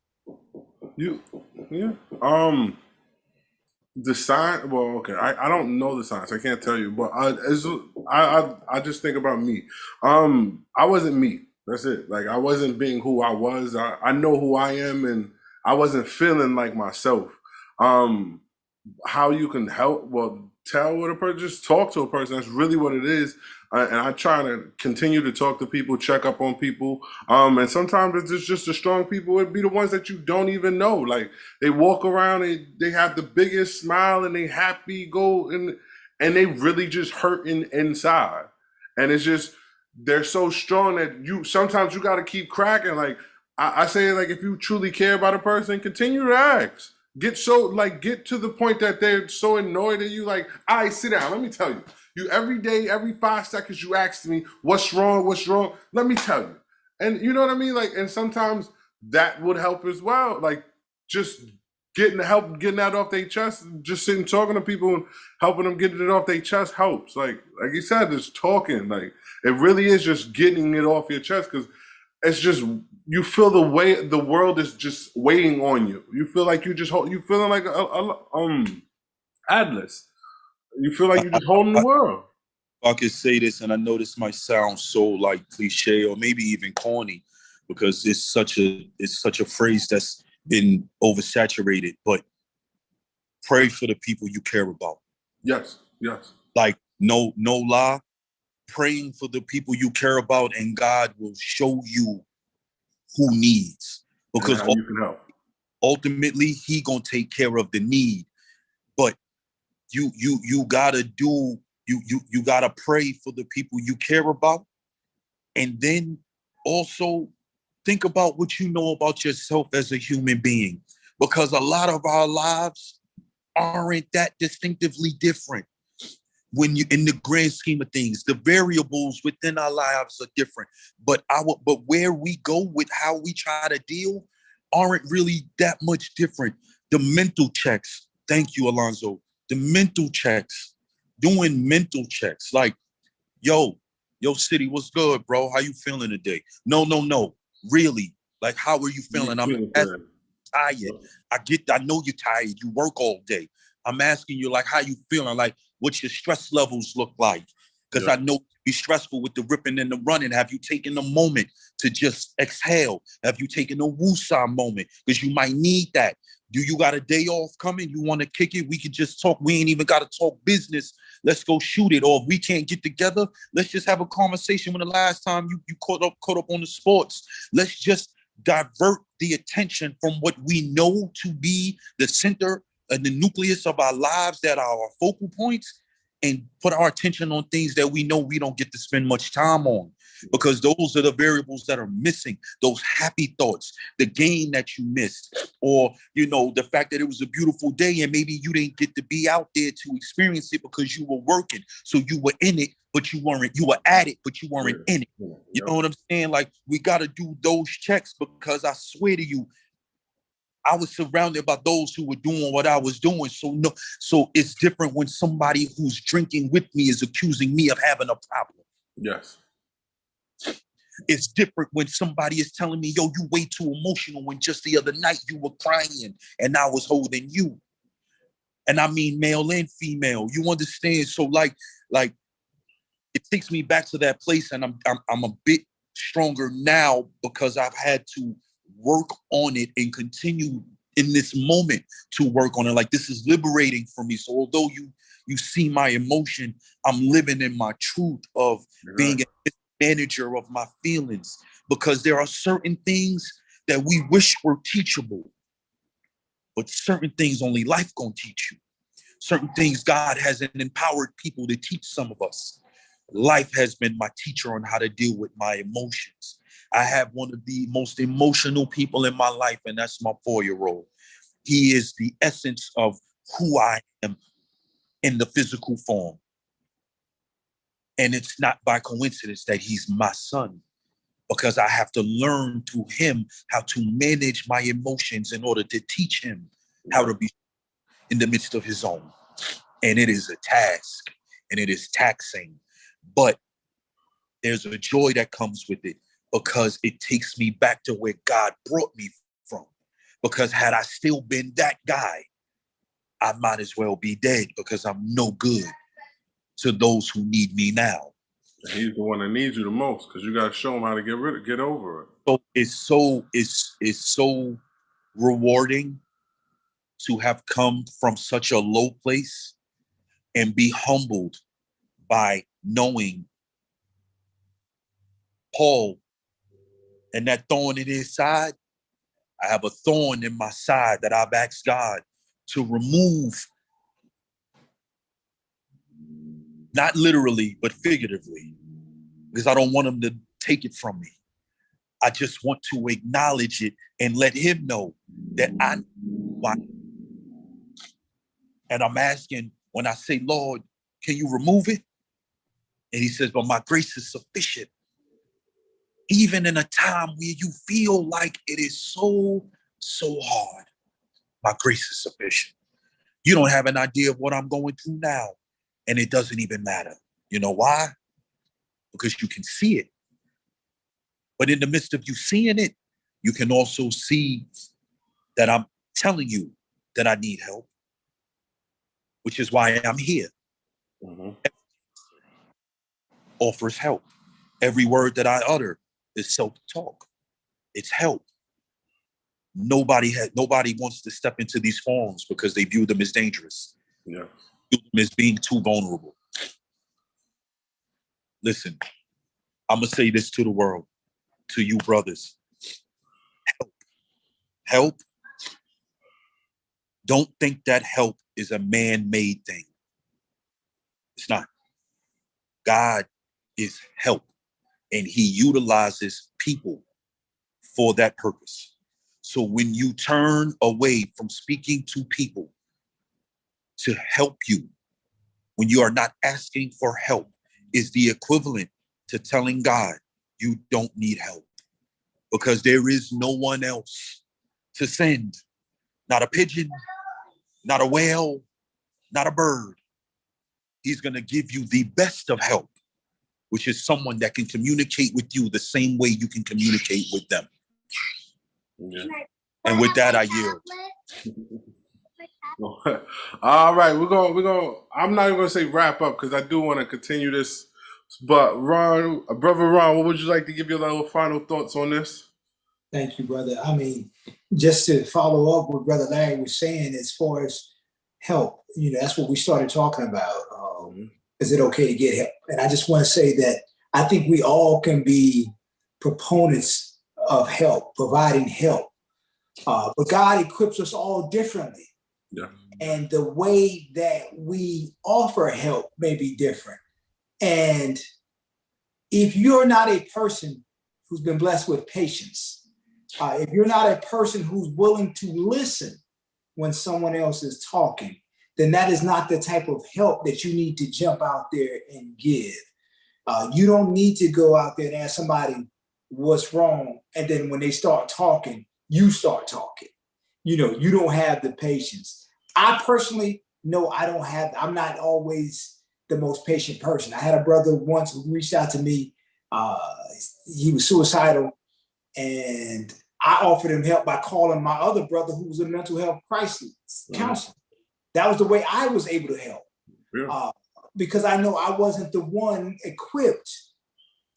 The sign. Well, okay. I don't know the signs. I can't tell you. But I just think about me. I wasn't me. That's it. Like I wasn't being who I was. I know who I am, and I wasn't feeling like myself. How you can help? Well, tell what a person. Just talk to a person. That's really what it is. And I try to continue to talk to people, check up on people. And sometimes it's just the strong people. It'd be the ones that you don't even know. Like they walk around and they have the biggest smile and they happy and they really just hurting inside. And it's just they're so strong that sometimes you got to keep cracking. Like I say, like if you truly care about a person, continue to ask. Get to the point that they're so annoyed at you. Like, all right, sit down. Let me tell you. You every day, every 5 seconds, you ask me, what's wrong? What's wrong? Let me tell you. And you know what I mean? Like, and sometimes that would help as well. Like, just getting that off their chest, just sitting talking to people and helping them get it off their chest helps. Like you said, just talking. Like, it really is just getting it off your chest because it's just you feel the way the world is just weighing on you. You feel like you feeling like Atlas. You feel like you're just holding the world. I could say this, and I know this might sound so like cliche or maybe even corny, because it's such a phrase that's been oversaturated. But pray for the people you care about. Yes. Like no lie, praying for the people you care about, and God will show you who needs, because you can help. Ultimately He gonna take care of the need. But you gotta you gotta pray for the people you care about, and then also think about what you know about yourself as a human being, because a lot of our lives aren't that distinctively different. When you, in the grand scheme of things, the variables within our lives are different, but where we go with how we try to deal aren't really that much different. The mental checks, thank you, Alonzo. The mental checks, doing mental checks, like, yo, City, what's good, bro? How you feeling today? No, really, like, how are you feeling? I'm tired. I know you're tired. You work all day. I'm asking you, like, how you feeling? Like, what your stress levels look like? Because I know it can be stressful with the ripping and the running. Have you taken a moment to just exhale? Have you taken a woosah moment? Because you might need that. Do you got a day off coming? You want to kick it? We could just talk. We ain't even got to talk business. Let's go shoot it. Or if we can't get together, let's just have a conversation. When the last time you caught up on the sports, let's just divert the attention from what we know to be the center and the nucleus of our lives, that are our focal points, and put our attention on things that we know we don't get to spend much time on, because those are the variables that are missing. Those happy thoughts, the game that you missed, or, you know, the fact that it was a beautiful day and maybe you didn't get to be out there to experience it because you were working. So you were in it, but you weren't. You were at it, but you weren't in it. You know what I'm saying? Like, we got to do those checks, because I swear to you, I was surrounded by those who were doing what I was doing. So it's different when somebody who's drinking with me is accusing me of having a problem. Yes. It's different when somebody is telling me, yo, you way too emotional, when just the other night you were crying and I was holding you. And I mean male and female. You understand? So like it takes me back to that place, and I'm a bit stronger now because I've had to work on it and continue in this moment to work on it. Like, this is liberating for me. So although you see my emotion, I'm living in my truth of being a manager of my feelings, because there are certain things that we wish were teachable, but certain things only life gonna teach you. certain things God hasn't empowered people to teach some of us. Life has been my teacher on how to deal with my emotions. I have one of the most emotional people in my life, and that's my 4-year-old. He is the essence of who I am in the physical form. And it's not by coincidence that he's my son, because I have to learn through him how to manage my emotions in order to teach him how to be in the midst of his own. And it is a task, and it is taxing, but there's a joy that comes with it, because it takes me back to where God brought me from. Because had I still been that guy, I might as well be dead, because I'm no good to those who need me now. He's the one that needs you the most, because you got to show him how to get over it. So it's so rewarding to have come from such a low place and be humbled by knowing Paul and that thorn in his side. I have a thorn in my side that I've asked God to remove, not literally, but figuratively, because I don't want him to take it from me. I just want to acknowledge it and let him know that I know why. And I'm asking, when I say, Lord, can you remove it? And he says, but my grace is sufficient. Even in a time where you feel like it is so hard, my grace is sufficient. You don't have an idea of what I'm going through now, and it doesn't even matter. You know why? Because you can see it. But in the midst of you seeing it, you can also see that I'm telling you that I need help, which is why I'm here. Mm-hmm. Offers help. Every word that I utter is self-talk. It's help. Nobody wants to step into these forms because they view them as dangerous. Yeah. View them as being too vulnerable. Listen, I'm gonna say this to the world, to you brothers. Help. Help. Don't think that help is a man-made thing. It's not. God is help, and he utilizes people for that purpose. So when you turn away from speaking to people to help you, when you are not asking for help, is the equivalent to telling God you don't need help, because there is no one else to send. Not a pigeon, not a whale, not a bird. He's going to give you the best of help, which is someone that can communicate with you the same way you can communicate with them. Yeah. And with that, I yield. All right, we're going. I'm not even going to say wrap up, because I do want to continue this. But Ron, brother Ron, what would you like to give your little final thoughts on this? Thank you, brother. I mean, just to follow up what Brother Larry was saying, as far as help, that's what we started talking about. Is it okay to get help? And I just want to say that I think we all can be proponents of help, providing help. But God equips us all differently. Yeah. And the way that we offer help may be different. And if you're not a person who's been blessed with patience, if you're not a person who's willing to listen when someone else is talking, then that is not the type of help that you need to jump out there and give. You don't need to go out there and ask somebody what's wrong, and then when they start talking, you start talking. You don't have the patience. I personally know I'm not always the most patient person. I had a brother once who reached out to me. He was suicidal, and I offered him help by calling my other brother who was in mental health crisis counselor. That was the way I was able to help. Yeah. Because I know I wasn't the one equipped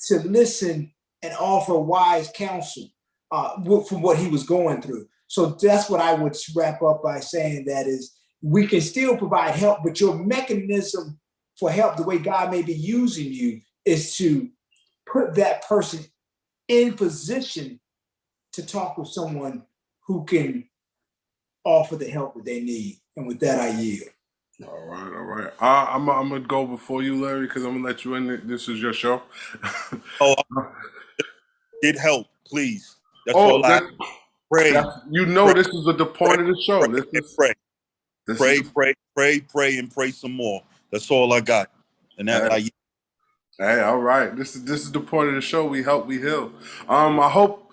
to listen and offer wise counsel from what he was going through. So that's what I would wrap up by saying, that is, we can still provide help, but your mechanism for help, the way God may be using you, is to put that person in position to talk with someone who can offer the help that they need. And with that, I yield. All right. I'm gonna go before you, Larry, because I'm gonna let you in. This is your show. Oh, get help, please. That's Oh, all I pray. this is the point of the show. Pray, and pray some more. That's all I got. And that Hey, all right. This is the point of the show. We help, we heal. I hope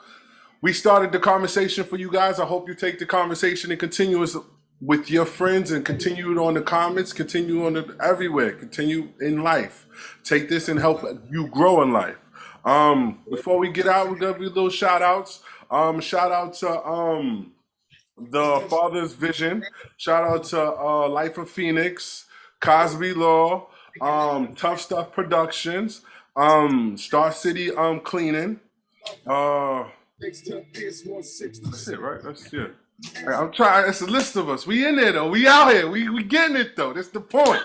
we started the conversation for you guys. I hope you take the conversation and continue it with your friends and continue it on the comments, continue on it everywhere, continue in life. Take this and help you grow in life. Before we get out, we're gonna do little shout outs. Shout out to the Father's Vision. Shout out to Life of Phoenix, Cosby Law, Tough Stuff Productions, Star City Cleaning. That's it, right? That's it. Hey, I'm trying. It's a list of us. We in there though. We out here. We getting it though. That's the point.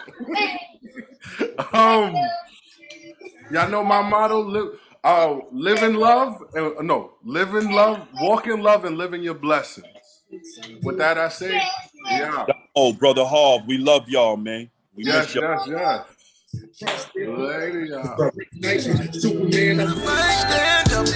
Y'all know my motto: live in love. Live in love, walk in love, and live in your blessings. With that, I say, yeah. Oh, Brother Harv, we love y'all, man. We miss y'all. Yes. Later, y'all. Stand up,